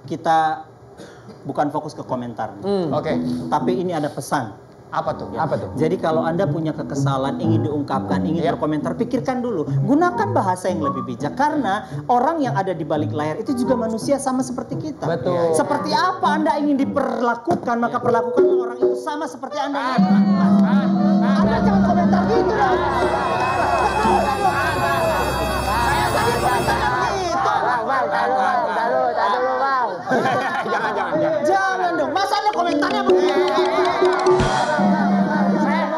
kita bukan fokus ke komentar. Oke. Tapi ini ada pesan. Apa tuh? Jadi kalau Anda punya kekesalan, ingin diungkapkan, ingin berkomentar, pikirkan dulu. Gunakan bahasa yang lebih bijak. Karena orang yang ada di balik layar itu juga manusia sama seperti kita. Betul. Seperti apa Anda ingin diperlakukan, maka perlakukanlah orang itu sama seperti Anda. Anda jangan komentar gitu dong. Jangan dong, masa Anda komentarnya begini?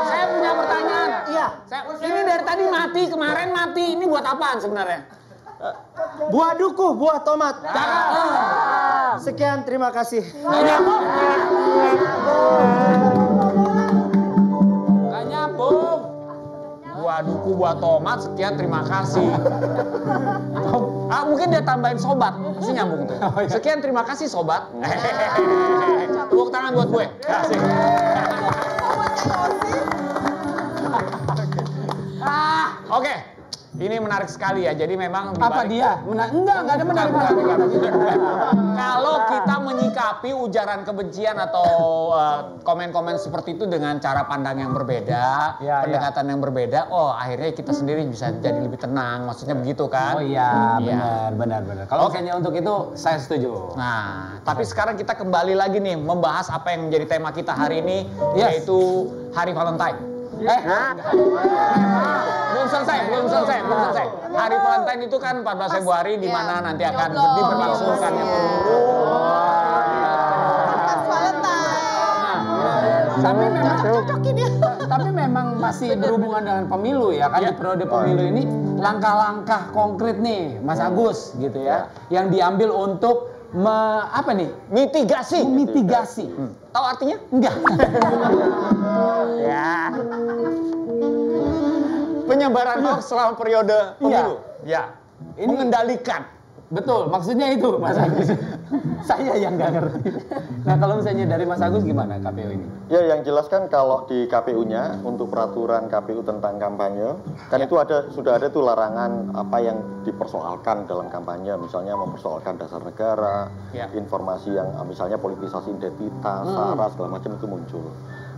Saya punya pertanyaan. Iya. Ini dari tadi mati, kemarin mati. Ini buat apaan sebenarnya? Buah duku, buah tomat. Sekian, terima kasih. Gak nyambung. Buah duku, buah tomat, sekian, terima kasih. Mungkin dia tambahin sobat, mesti nyambung tuh. Sekian, terima kasih sobat. Tepuk tangan buat gue. Asik. Oke. Ini menarik sekali ya. Jadi memang Apa dia? Enggak ada menarik. Kalau kita menyikapi ujaran kebencian atau komen-komen seperti itu dengan cara pandang yang berbeda, pendekatan yang berbeda, akhirnya kita sendiri bisa jadi lebih tenang. Maksudnya begitu kan? Oh iya, benar. Kalau misalnya untuk itu saya setuju. Nah, tapi sekarang kita kembali lagi nih membahas apa yang menjadi tema kita hari ini, yaitu Hari Valentine. Belum selesai. Hari Valentine itu kan 14 Februari di mana nanti akan diberlangsungkannya pemilu. Tapi memang masih berhubungan dengan pemilu ya kan, di periode pemilu ini langkah-langkah konkret nih Mas Agus gitu ya, yang diambil untuk mitigasi. Tahu artinya? Enggak. Ya. Penyebaran hoax selama periode pemilu. Ya. Mengendalikan. Betul, maksudnya itu Mas Agus. Saya yang nggak ngerti. Nah, kalau misalnya dari Mas Agus gimana KPU ini? Ya, yang jelas kan kalau di KPU-nya untuk peraturan KPU tentang kampanye, kan itu sudah ada tuh larangan apa yang dipersoalkan dalam kampanye, misalnya mempersoalkan dasar negara, informasi yang misalnya politisasi identitas, sara segala macam itu muncul.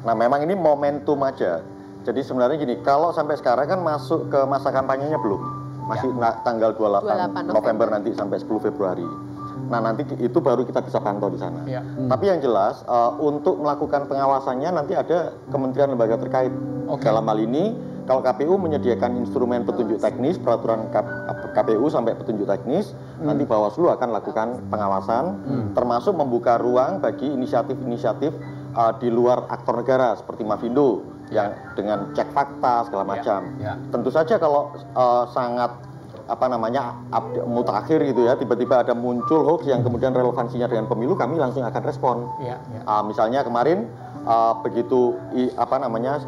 Nah, memang ini momentum aja. Jadi sebenarnya gini, kalau sampai sekarang kan masuk ke masa kampanyenya belum. Masih tanggal 28 November nanti sampai 10 Februari. Nah, nanti itu baru kita bisa pantau di sana. Tapi yang jelas untuk melakukan pengawasannya nanti ada kementerian lembaga terkait. Dalam hal ini kalau KPU menyediakan instrumen petunjuk teknis, peraturan KPU sampai petunjuk teknis, nanti Bawaslu akan lakukan pengawasan, termasuk membuka ruang bagi inisiatif-inisiatif di luar aktor negara seperti Mavindo yang dengan cek fakta segala macam. Tentu saja kalau sangat mutakhir gitu ya, tiba-tiba ada muncul hoax yang kemudian relevansinya dengan pemilu, kami langsung akan respon. Misalnya kemarin begitu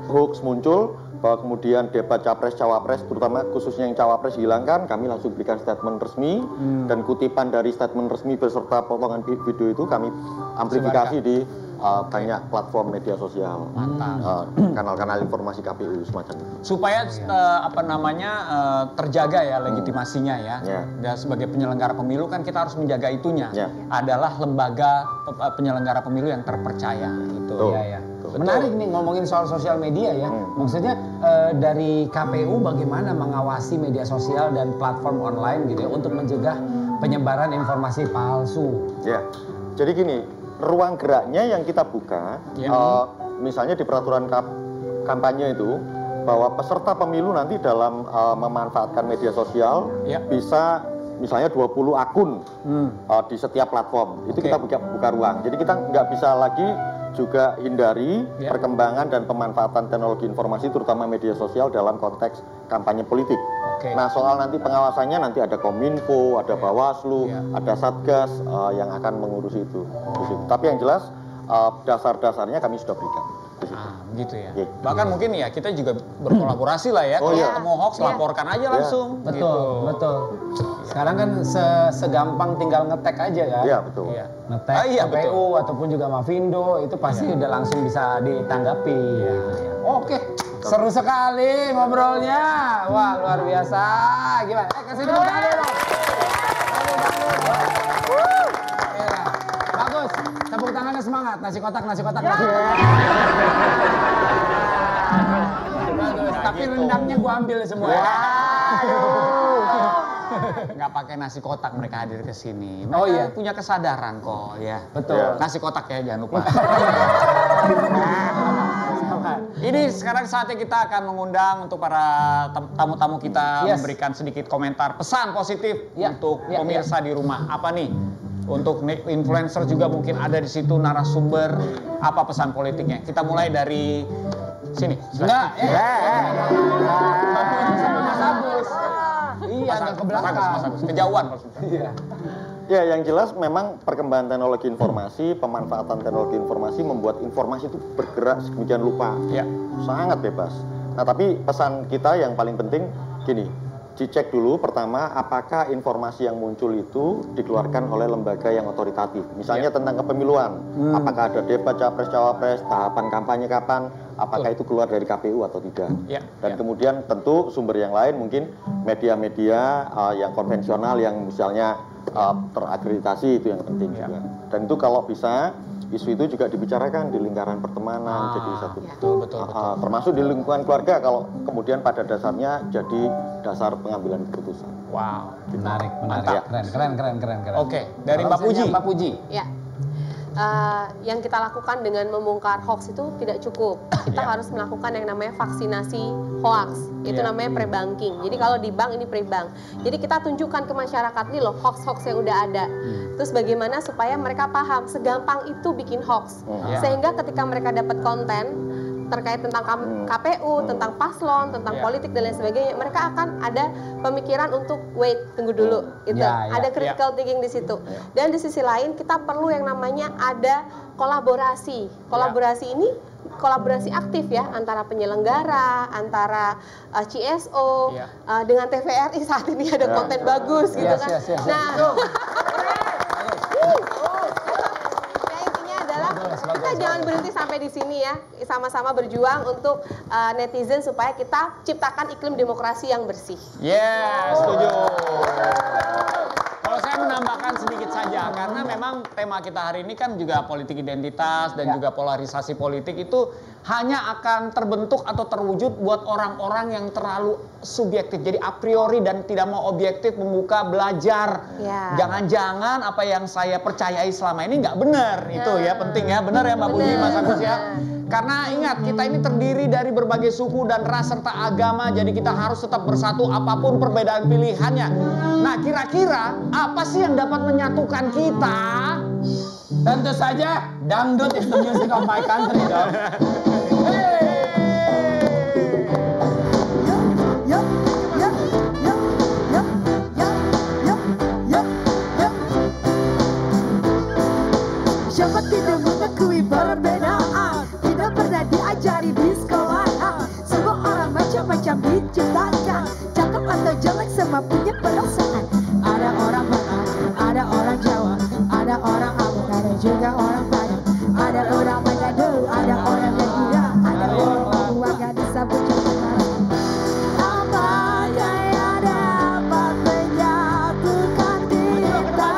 hoax muncul bahwa kemudian debat capres cawapres, terutama khususnya yang cawapres hilangkan, kami langsung berikan statement resmi dan kutipan dari statement resmi beserta potongan video itu kami amplifikasi di banyak platform media sosial, kanal-kanal informasi KPU semacam itu. Supaya terjaga ya legitimasinya ya. Dan sebagai penyelenggara pemilu kan kita harus menjaga itunya. Adalah lembaga penyelenggara pemilu yang terpercaya gitu. Menarik nih ngomongin soal sosial media ya. Maksudnya dari KPU bagaimana mengawasi media sosial dan platform online gitu ya untuk mencegah penyebaran informasi palsu. Ya. Jadi gini, ruang geraknya yang kita buka, misalnya di peraturan kampanye itu, bahwa peserta pemilu nanti dalam memanfaatkan media sosial bisa misalnya 20 akun di setiap platform. Itu kita buka ruang. Jadi kita nggak bisa lagi juga hindari perkembangan dan pemanfaatan teknologi informasi terutama media sosial dalam konteks kampanye politik. Nah, soal nanti pengawasannya nanti ada Kominfo, ada Bawaslu, ada Satgas yang akan mengurus itu. Tapi yang jelas dasar-dasarnya kami sudah berikan. Gitu ya. Bahkan mungkin ya kita juga berkolaborasi lah ya. Kalau ketemu hoax laporkan aja langsung. Betul, betul. Sekarang kan segampang tinggal ngetek aja kan. Iya, betul. Ngetek KPU ataupun juga Mavindo itu pasti udah langsung bisa ditanggapi. Oke, seru sekali ngobrolnya. Wah, luar biasa. Gimana? Kasih tepuk tangan dong. Bagus, tepuk tangannya semangat. Nasi kotak, nasi kotak, nasi kotak. Bagus, tapi rendangnya gua ambil semua. Nggak pakai nasi kotak mereka hadir ke sini. Oh iya, punya kesadaran kok ya. Betul. Nasi kotak ya, jangan lupa. Ini sekarang saatnya kita akan mengundang untuk para tamu-tamu kita memberikan sedikit komentar pesan positif untuk pemirsa di rumah. Apa nih? Untuk influencer juga mungkin ada di situ narasumber, apa pesan politiknya? Kita mulai dari sini. Enggak, Mas Agus. Iya, ke belakang. Mas Agus, kejauhan. Ya, yang jelas memang perkembangan teknologi informasi, pemanfaatan teknologi informasi membuat informasi itu bergerak sedemikian rupa. Sangat bebas. Nah, tapi pesan kita yang paling penting gini, dicek dulu pertama apakah informasi yang muncul itu dikeluarkan oleh lembaga yang otoritatif. Misalnya tentang kepemiluan, apakah ada debat capres-cawapres, tahapan kampanye kapan, apakah itu keluar dari KPU atau tidak. Dan kemudian tentu sumber yang lain mungkin media-media yang konvensional yang misalnya terakreditasi, itu yang penting juga. Dan itu kalau bisa isu itu juga dibicarakan di lingkaran pertemanan, jadi satu. Betul. Termasuk di lingkungan keluarga kalau kemudian pada dasarnya jadi dasar pengambilan keputusan. Wow, menarik. Keren. Oke, dari Mbak Puji. Ya. Yang kita lakukan dengan membongkar hoax itu tidak cukup. Kita harus melakukan yang namanya vaksinasi hoax. Itu namanya pre-banking. Jadi kalau di bank ini pre-bank. Jadi kita tunjukkan ke masyarakat nih loh hoax-hoax yang udah ada. Terus bagaimana supaya mereka paham segampang itu bikin hoax. Sehingga ketika mereka dapat konten terkait tentang KPU, tentang paslon, tentang politik dan lain sebagainya, mereka akan ada pemikiran untuk tunggu dulu, gitu. Ada critical thinking di situ. Dan di sisi lain kita perlu yang namanya ada kolaborasi. Kolaborasi ini kolaborasi aktif ya antara penyelenggara, antara CSO dengan TVRI saat ini ada konten bagus gitu kan. Nah, kita jangan berhenti sampai di sini ya, sama-sama berjuang untuk netizen supaya kita ciptakan iklim demokrasi yang bersih. Setuju. Kalau saya menambahkan sedikit saja, karena memang tema kita hari ini kan juga politik identitas dan juga polarisasi politik itu hanya akan terbentuk atau terwujud buat orang-orang yang terlalu subjektif, jadi a priori dan tidak mau objektif membuka belajar. Jangan-jangan apa yang saya percayai selama ini nggak benar, itu ya penting ya, benar ya Mbak Puji, Mas Agus ya. Karena ingat, kita ini terdiri dari berbagai suku dan ras serta agama, jadi kita harus tetap bersatu apapun perbedaan pilihannya. Nah, kira-kira apa sih yang dapat menyatukan kita? Tentu saja, dangdut is the music of my country dong. Siapa tidak mengakui perbedaan, tidak pernah diajari di sekolah. Semua orang macam-macam diciptakan, cakep atau jelek semua punya perasaan. Ada orang Batak, ada orang Jawa, ada orang Ambon, ada juga orang Padang, ada orang Manado, ada orang Madura, ada orang Papua yang disambut Jakarta. Apa yang dapat menyatukan kita?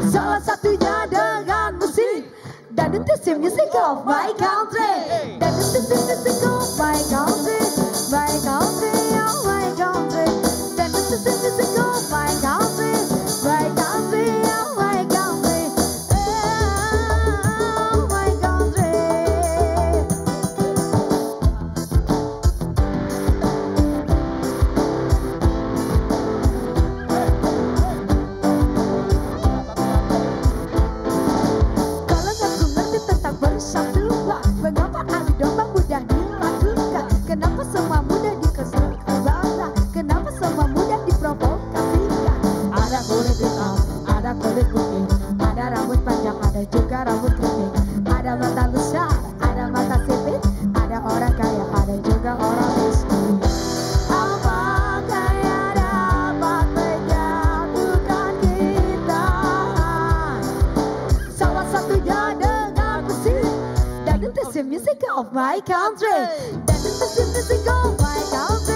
Salah satunya dengan musik. Dan itu the music of my country. Dan itu the music of my country. My country, oh my country. Dan itu the music of my country. My country, oh my country. Oh my country. Kalau aku country. Dance to go my country.